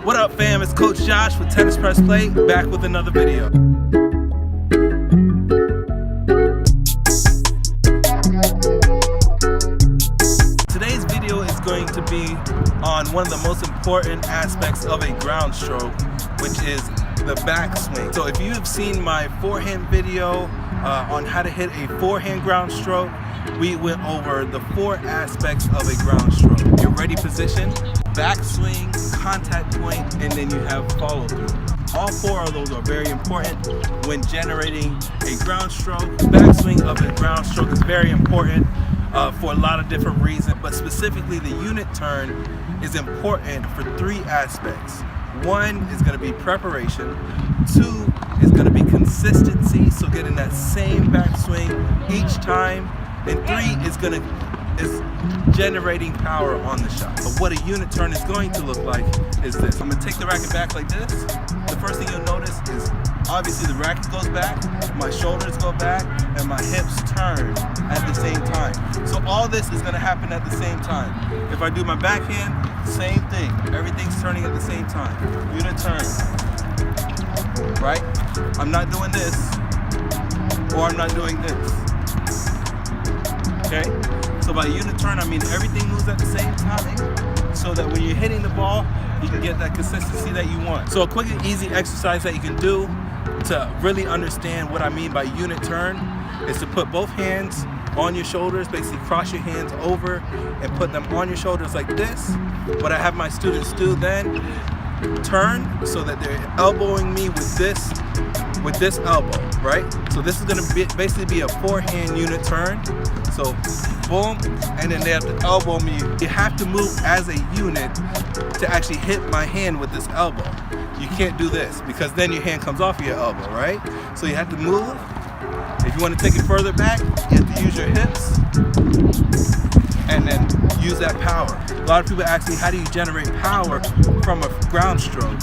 What up, fam? It's Coach Josh with Tennispressplay, back with another video. Today's video is going to be on one of the most important aspects of a ground stroke, which is the backswing. So if you have seen my forehand video on how to hit a forehand ground stroke, we went over the 4 aspects of a ground stroke. Your ready position, backswing, contact point, and then you have follow through. All 4 of those are very important when generating a ground stroke. The backswing of a ground stroke is very important for a lot of different reasons, but specifically the unit turn is important for 3 aspects. 1 is going to be preparation, 2 is going to be consistency, so getting that same backswing each time, and 3 is generating power on the shot. But what a unit turn is going to look like is this. I'm going to take the racket back like this. The first thing you'll notice is obviously the racket goes back, my shoulders go back, and my hips turn at the same time. So all this is going to happen at the same time. If I do my backhand, same thing. Everything's turning at the same time. Unit turn. Right? I'm not doing this, or I'm not doing this. Okay? So by unit turn, I mean everything moves at the same time, so that when you're hitting the ball, you can get that consistency that you want. So a quick and easy exercise that you can do to really understand what I mean by unit turn is to put both hands on your shoulders, basically cross your hands over and put them on your shoulders like this. What I have my students do then, turn so that they're elbowing me with this elbow, right? So this is gonna basically be a forehand unit turn. So boom, and then they have to elbow me. You have to move as a unit to actually hit my hand with this elbow. You can't do this because then your hand comes off your elbow, right? So you have to move. If you want to take it further back, you have to use your hips and then use that power. A lot of people ask me, how do you generate power from a ground stroke?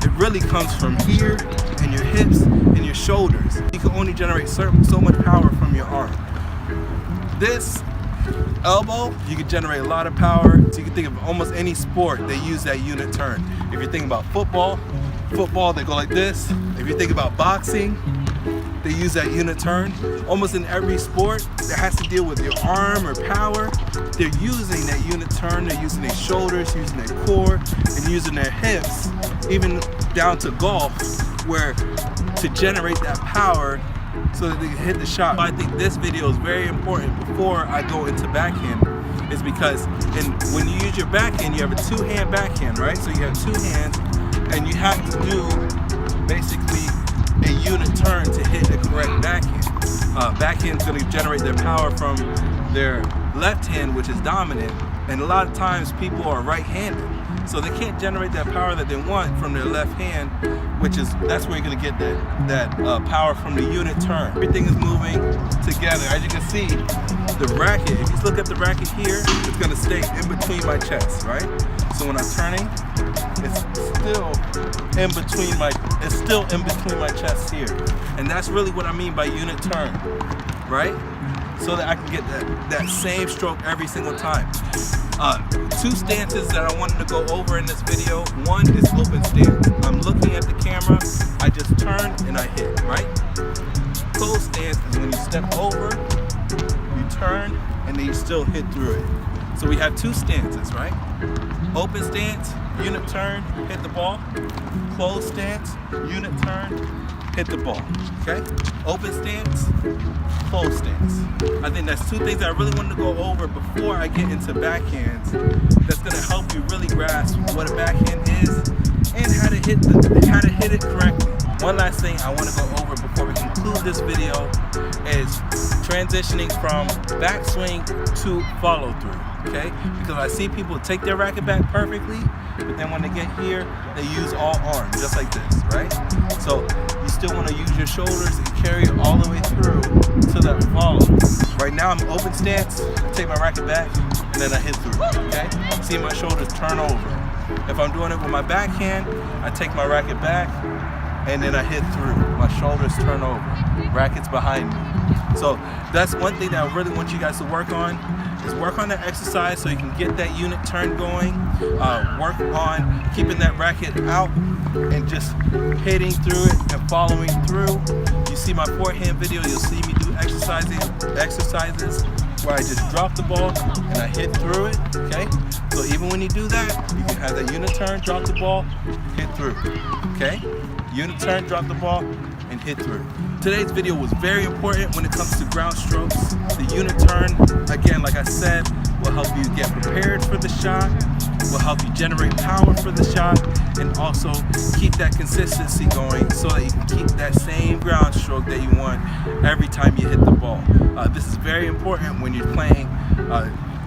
It really comes from here and your hips and your shoulders. You can only generate so much power from your arm. This elbow, you can generate a lot of power. So you can think of almost any sport, they use that unit turn. If you're thinking about football, they go like this. If you think about boxing, they use that unit turn. Almost in every sport that has to deal with your arm or power, they're using that unit turn. They're using their shoulders, using their core, and using their hips, even down to golf, where to generate that power so that they can hit the shot. I think this video is very important before I go into backhand, is because when you use your backhand, you have a 2-hand backhand, right? So you have 2 hands, and you have to do basically a unit turn to hit the correct backhand. Backhand's going to generate their power from their left hand, which is dominant, and a lot of times people are right-handed, so they can't generate that power that they want from their left hand, that's where you're going to get that power from the unit turn. Everything is moving together. As you can see, the racket, if you look at the racket here, it's going to stay in between my chest, right? So when I'm turning, it's still in between my chest here. And that's really what I mean by unit turn, right? So that I can get that same stroke every single time. 2 stances that I wanted to go over in this video. 1 is open stance. I'm looking at the camera, I just turn and I hit, right? Closed stance is when you step over, you turn, and then you still hit through it. So we have 2 stances, right? Open stance, unit turn, hit the ball. Closed stance, unit turn, hit the ball, okay? Open stance, closed stance. I think that's 2 things that I really wanted to go over before I get into backhands. That's gonna help you really grasp what a backhand is and how to hit it correctly. One last thing I wanna go over before we conclude this video is transitioning from backswing to follow through, okay? Because I see people take their racket back perfectly, but then when they get here, they use all arms, just like this, right? So you still want to use your shoulders and carry it all the way through to that follow. Right now I'm open stance, take my racket back, and then I hit through, okay? See my shoulders turn over. If I'm doing it with my backhand, I take my racket back, and then I hit through. My shoulders turn over, racket's behind me. So that's one thing that I really want you guys to work on, is work on that exercise so you can get that unit turn going. Work on keeping that racket out and just hitting through it and following through. You see my forehand video, you'll see me do exercises where I just drop the ball and I hit through it, okay? So even when you do that, you can have that unit turn, drop the ball, hit through, okay? Unit turn, drop the ball, and hit through. Today's video was very important when it comes to ground strokes. The unit turn, again, like I said, will help you get prepared for the shot, will help you generate power for the shot, and also keep that consistency going so that you can keep that same ground stroke that you want every time you hit the ball. This is very important when you're playing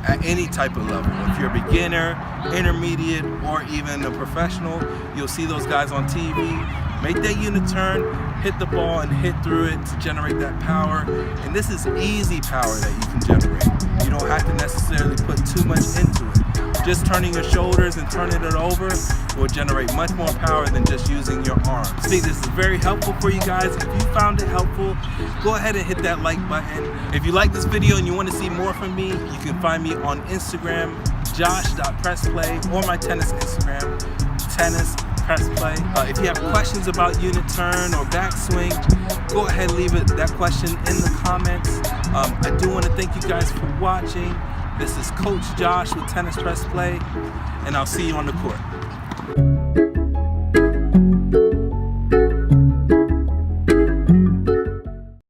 at any type of level. If you're a beginner, intermediate, or even a professional, you'll see those guys on TV. Make that unit turn, hit the ball, and hit through it to generate that power. And this is easy power that you can generate. You don't have to necessarily put too much into it. Just turning your shoulders and turning it over will generate much more power than just using your arms. I think this is very helpful for you guys. If you found it helpful, go ahead and hit that like button. If you like this video and you want to see more from me, you can find me on Instagram, Josh.pressplay, or my tennis Instagram, Tennispressplay. If you have questions about unit turn or backswing, go ahead and leave that question in the comments. I do want to thank you guys for watching. This is Coach Josh with Tennispressplay, and I'll see you on the court.